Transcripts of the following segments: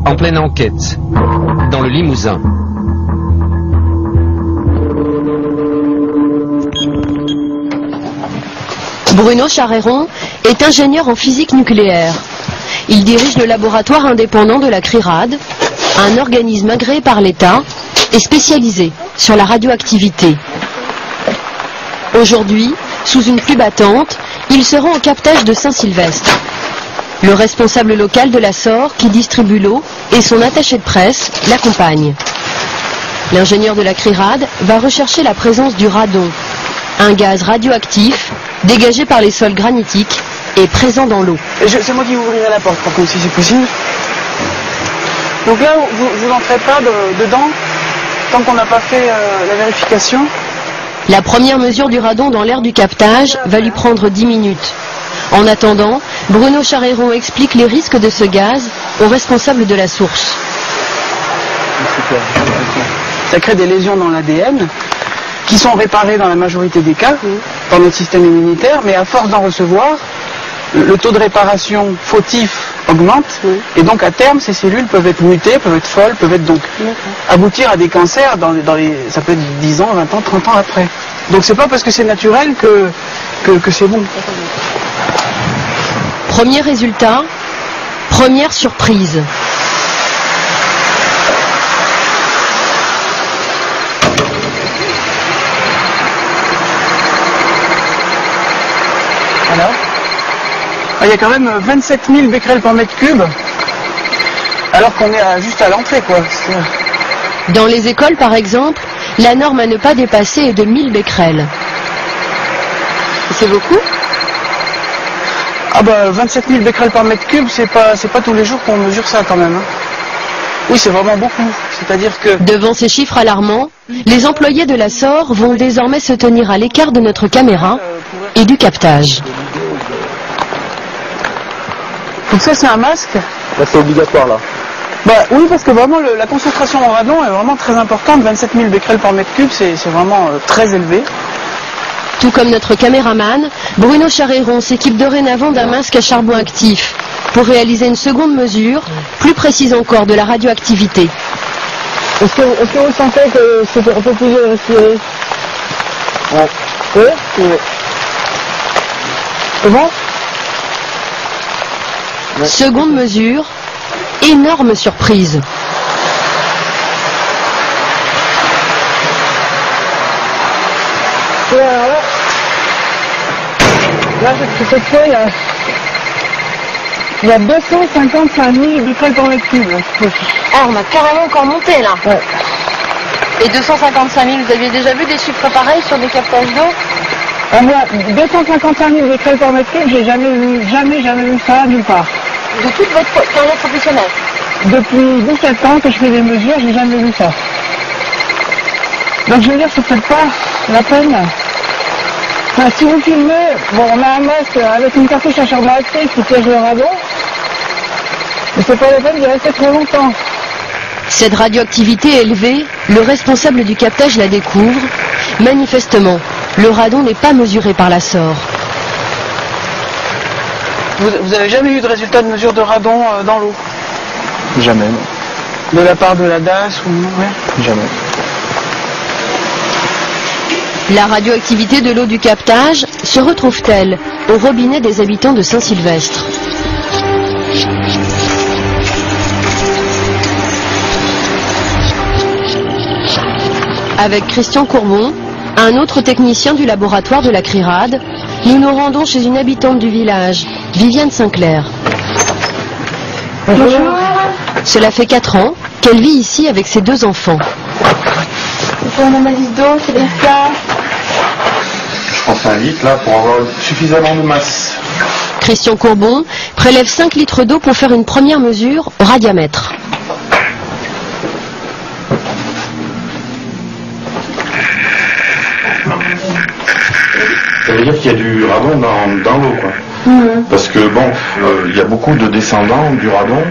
en pleine enquête, dans le Limousin. Bruno Charéron est ingénieur en physique nucléaire. Il dirige le laboratoire indépendant de la CRIRAD, un organisme agréé par l'État et spécialisé sur la radioactivité. Aujourd'hui, sous une pluie battante, il se rend au captage de Saint-Sylvestre. Le responsable local de la SOR, qui distribue l'eau, et son attaché de presse l'accompagnent. L'ingénieur de la CRIRAD va rechercher la présence du radon, un gaz radioactif dégagé par les sols granitiques et présent dans l'eau. C'est moi qui ouvrirai la porte pour que si c'est possible. Donc là, vous n'entrez pas dedans tant qu'on n'a pas fait la vérification. La première mesure du radon dans l'air du captage va lui prendre 10 minutes. En attendant, Bruno Charéron explique les risques de ce gaz aux responsables de la source. Ça crée des lésions dans l'ADN qui sont réparées dans la majorité des cas par notre système immunitaire, mais à force d'en recevoir, le taux de réparation fautif augmente, et donc à terme, ces cellules peuvent être mutées, peuvent être folles, peuvent être donc aboutir à des cancers ça peut être 10 ans, 20 ans, 30 ans après. Donc c'est pas parce que c'est naturel que c'est bon. Premier résultat, première surprise. Alors, il y a quand même 27 000 becquerels par mètre cube, alors qu'on est juste à l'entrée, quoi. Dans les écoles, par exemple, la norme à ne pas dépasser est de 1000 becquerels. C'est beaucoup ? Ah bah 27 000 becquerels par mètre cube, c'est pas tous les jours qu'on mesure ça quand même. Hein. Oui, c'est vraiment beaucoup. C'est-à-dire que... Devant ces chiffres alarmants, les employés de la SOR vont désormais se tenir à l'écart de notre caméra et du captage. Donc ça, c'est un masque. Là, c'est obligatoire, là. Bah oui, parce que vraiment, la concentration en radon est vraiment très importante. 27 000 becquerels par mètre cube, c'est vraiment très élevé. Tout comme notre caméraman, Bruno Charéron s'équipe dorénavant d'un masque à charbon actif pour réaliser une seconde mesure, plus précise encore, de la radioactivité. Est-ce que vous sentez que c'est un peu plus de respirer? Oui. Oui. C'est bon? Seconde mesure, énorme surprise. Là, cette fois, il y a 255 000 becquerels par mètre cube. Ah, on a carrément encore monté là. Ouais. Et 255 000, vous aviez déjà vu des chiffres pareils sur des captages d'eau? Moi, 255 000 becquerels par mètre cube, j'ai jamais vu ça nulle part. De toute votre carrière professionnelle? Depuis 17 ans que je fais des mesures, j'ai jamais vu ça. Donc je veux dire, c'est peut-être pas la peine. Enfin, si vous filmez, bon, on a un masque avec une cartouche à charbon actif qui piège le radon, mais c'est pas la peine d'y rester trop longtemps. Cette radioactivité élevée, le responsable du captage la découvre. Manifestement, le radon n'est pas mesuré par la SOR. Vous avez jamais eu de résultat de mesure de radon dans l'eau? Jamais, non. De la part de la DAS ou non? Ouais. Jamais. La radioactivité de l'eau du captage se retrouve-t-elle au robinet des habitants de Saint-Sylvestre? Avec Christian Courbon, un autre technicien du laboratoire de la CRIRAD, nous nous rendons chez une habitante du village, Viviane Sinclair. Bonjour. Cela fait 4 ans qu'elle vit ici avec ses 2 enfants. Pour une analyse d'eau, c'est bien ça? Je pense à 1 litre là pour avoir suffisamment de masse. Christian Courbon prélève 5 litres d'eau pour faire une première mesure au radiamètre. Ça veut dire qu'il y a du radon dans l'eau, quoi. Parce que bon, il y a beaucoup de descendants du radon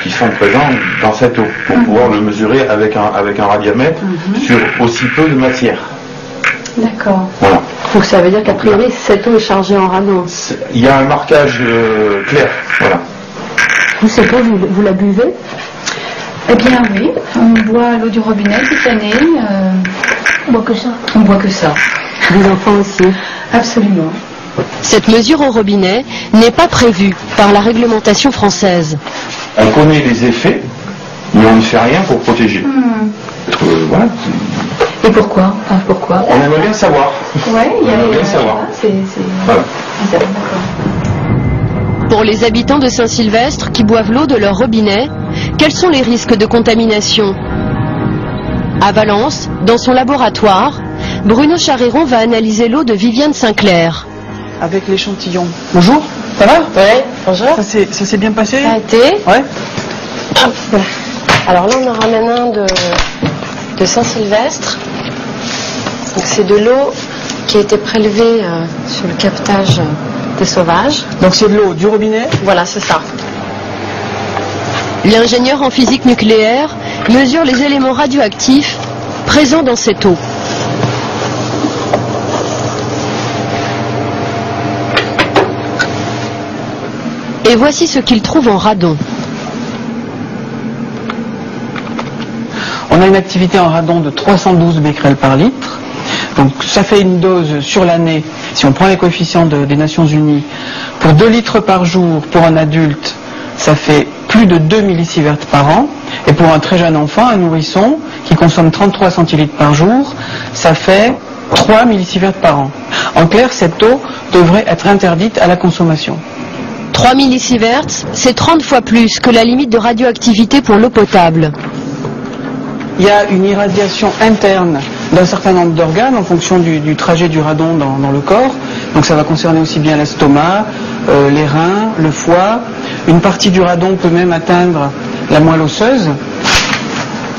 qui sont présents dans cette eau pour pouvoir le mesurer avec un radiamètre sur aussi peu de matière. D'accord. Voilà. Donc ça veut dire qu'a priori cette eau est chargée en radon. Il y a un marquage clair, voilà. cette eau, vous la buvez? Eh bien oui, on boit l'eau du robinet toute l'année. On boit que ça. On boit que ça. Les enfants aussi? Absolument. Cette mesure au robinet n'est pas prévue par la réglementation française. On connaît les effets, mais on ne fait rien pour protéger. Voilà. Et pourquoi? Enfin, pourquoi? On aimerait bien savoir. Ouais, il y a bien savoir. Voilà. D'accord. Pour les habitants de Saint-Sylvestre qui boivent l'eau de leur robinet, quels sont les risques de contamination? À Valence, dans son laboratoire, Bruno Charéron va analyser l'eau de Viviane Sinclair. Avec l'échantillon. Bonjour, ça va? Oui, bonjour. Ça s'est bien passé? Ça a été. Ouais. Hop, voilà. Alors là, on en ramène un de Saint-Sylvestre. Donc c'est de l'eau qui a été prélevée sur le captage des sauvages. Donc c'est de l'eau du robinet? Voilà, c'est ça. L'ingénieur en physique nucléaire mesure les éléments radioactifs présents dans cette eau. Et voici ce qu'il trouve en radon. On a une activité en radon de 312 becquerels par litre. Donc ça fait une dose sur l'année, si on prend les coefficients des Nations Unies, pour 2 litres par jour pour un adulte, ça fait plus de 2 millisieverts par an. Et pour un très jeune enfant, un nourrisson, qui consomme 33 centilitres par jour, ça fait 3 millisieverts par an. En clair, cette eau devrait être interdite à la consommation. 3 millisieverts, c'est 30 fois plus que la limite de radioactivité pour l'eau potable. Il y a une irradiation interne d'un certain nombre d'organes en fonction du trajet du radon dans le corps. Donc ça va concerner aussi bien l'estomac, les reins, le foie. Une partie du radon peut même atteindre la moelle osseuse.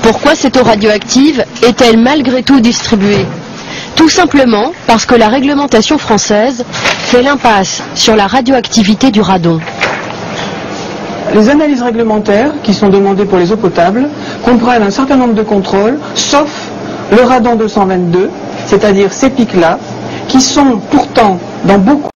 Pourquoi cette eau radioactive est-elle malgré tout distribuée? Tout simplement parce que la réglementation française fait l'impasse sur la radioactivité du radon. Les analyses réglementaires qui sont demandées pour les eaux potables comprennent un certain nombre de contrôles, sauf le radon 222, c'est-à-dire ces pics-là, qui sont pourtant dans beaucoup